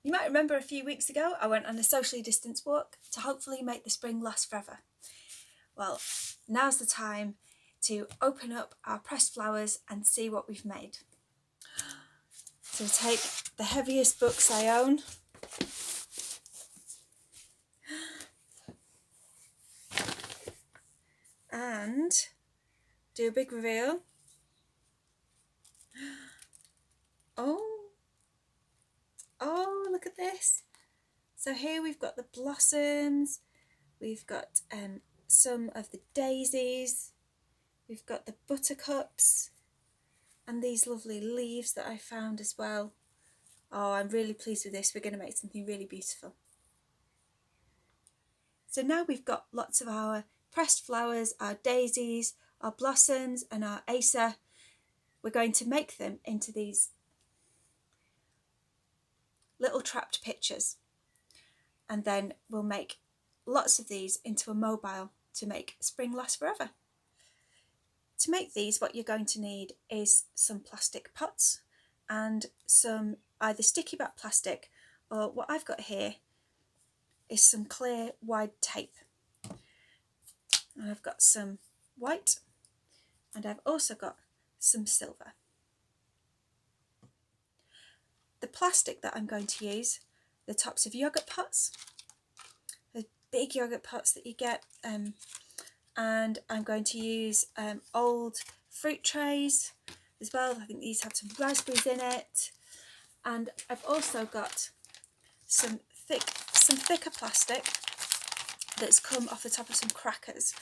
You might remember a few weeks ago I went on a socially distanced walk to hopefully make the spring last forever. Well, now's the time to open up our pressed flowers and see what we've made. So take the heaviest books I own. And do a big reveal. Oh, look at this. So here we've got the blossoms, we've got some of the daisies, we've got the buttercups, and these lovely leaves that I found as well. Oh, I'm really pleased with this. We're going to make something really beautiful. So now we've got lots of our pressed flowers, our daisies, our blossoms and our acer. We're going to make them into these little trapped pictures, and then we'll make lots of these into a mobile to make spring last forever. To make these, what you're going to need is some plastic pots and some either sticky back plastic, or what I've got here is some clear wide tape. And I've got some white, and I've also got some silver. The plastic that I'm going to use, the tops of yogurt pots, the big yogurt pots that you get, and I'm going to use old fruit trays as well. I think these have some raspberries in it, and I've also got some thicker plastic that's come off the top of some crackers.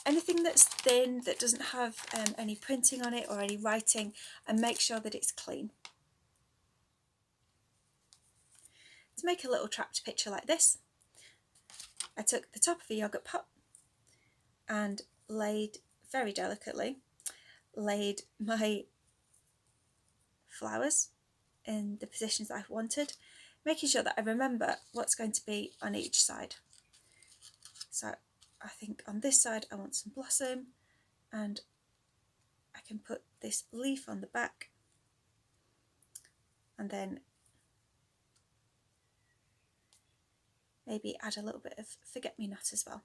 Anything that's thin, that doesn't have any printing on it or any writing, and make sure that it's clean. To make a little trapped picture like this, I took the top of a yogurt pot and laid very delicately my flowers in the positions that I wanted, making sure that I remember what's going to be on each side. So I think on this side I want some blossom, and I can put this leaf on the back, and then maybe add a little bit of forget-me-not as well.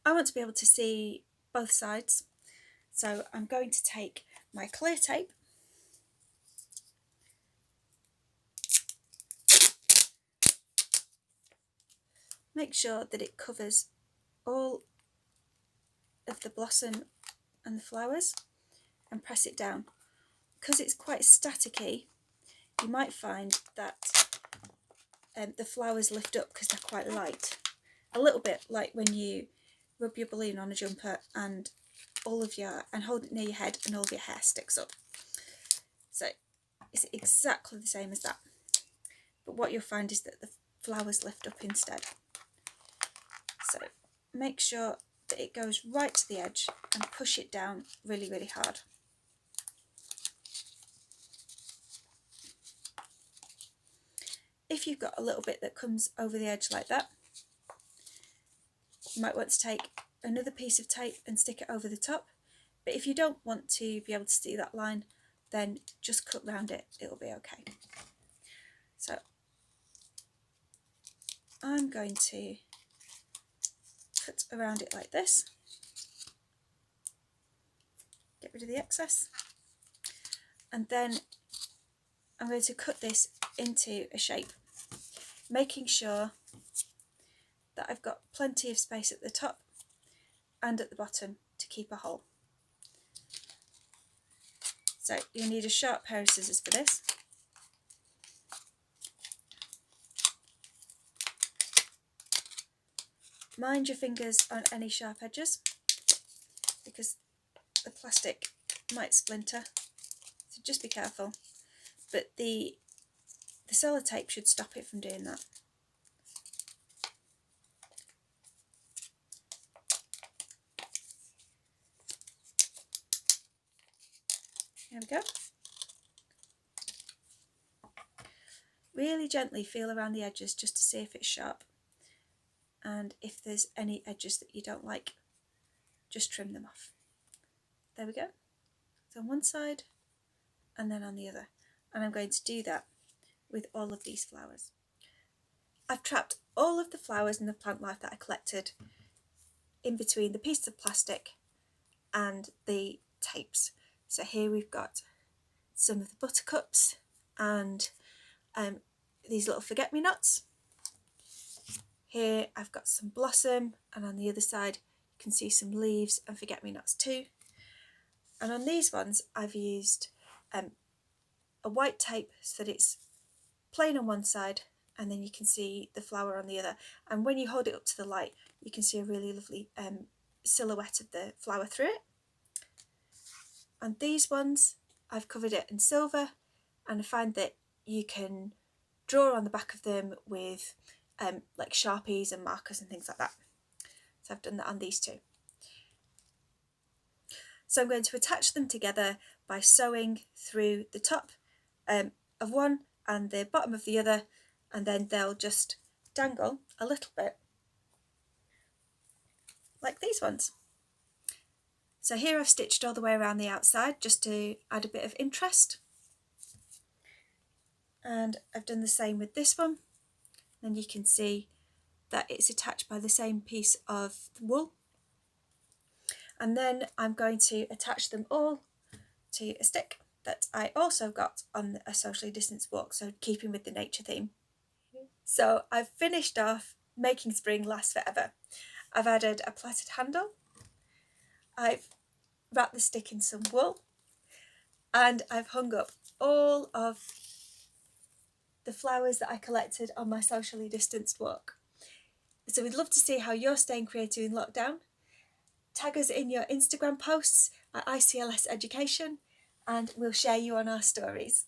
I want to be able to see both sides, so I'm going to take my clear tape make sure that it covers all of the blossom and the flowers, and press it down. Because it's quite staticky, you might find that the flowers lift up because they're quite light, a little bit like when you rub your balloon on a jumper and hold it near your head and all of your hair sticks up. So it's exactly the same as that, but what you'll find is that the flowers lift up instead. So make sure that it goes right to the edge and push it down really, really hard. If you've got a little bit that comes over the edge like that, you might want to take another piece of tape and stick it over the top. But if you don't want to be able to see that line, then just cut round it, it'll be okay. So I'm going to cut around it like this, get rid of the excess, and then I'm going to cut this into a shape, making sure that I've got plenty of space at the top and at the bottom to keep a hole. So you'll need a sharp pair of scissors for this. Mind your fingers on any sharp edges, because the plastic might splinter, so just be careful. But the sellotape should stop it from doing that. There we go. Really gently feel around the edges just to see if it's sharp, and if there's any edges that you don't like, just trim them off. There we go. So on one side and then on the other. and I'm going to do that with all of these flowers. I've trapped all of the flowers in the plant life that I collected in between the pieces of plastic and the tapes. So here we've got some of the buttercups and these little forget-me-nots. Here I've got some blossom, and on the other side you can see some leaves and forget-me-nots too. And on these ones I've used a white tape so that it's plain on one side and then you can see the flower on the other. And when you hold it up to the light, you can see a really lovely silhouette of the flower through it. And these ones, I've covered it in silver, and I find that you can draw on the back of them with like Sharpies and markers and things like that. So I've done that on these two. So I'm going to attach them together by sewing through the top of one and the bottom of the other, and then they'll just dangle a little bit like these ones. So here I've stitched all the way around the outside just to add a bit of interest, and I've done the same with this one. Then you can see that it's attached by the same piece of wool, and then I'm going to attach them all to a stick that I also got on a socially distanced walk, so keeping with the nature theme. So I've finished off making spring last forever. I've added a plaited handle, I've wrapped the stick in some wool, and I've hung up all of the flowers that I collected on my socially distanced walk. So we'd love to see how you're staying creative in lockdown. Tag us in your Instagram posts at ICLS Education, and we'll share you on our stories.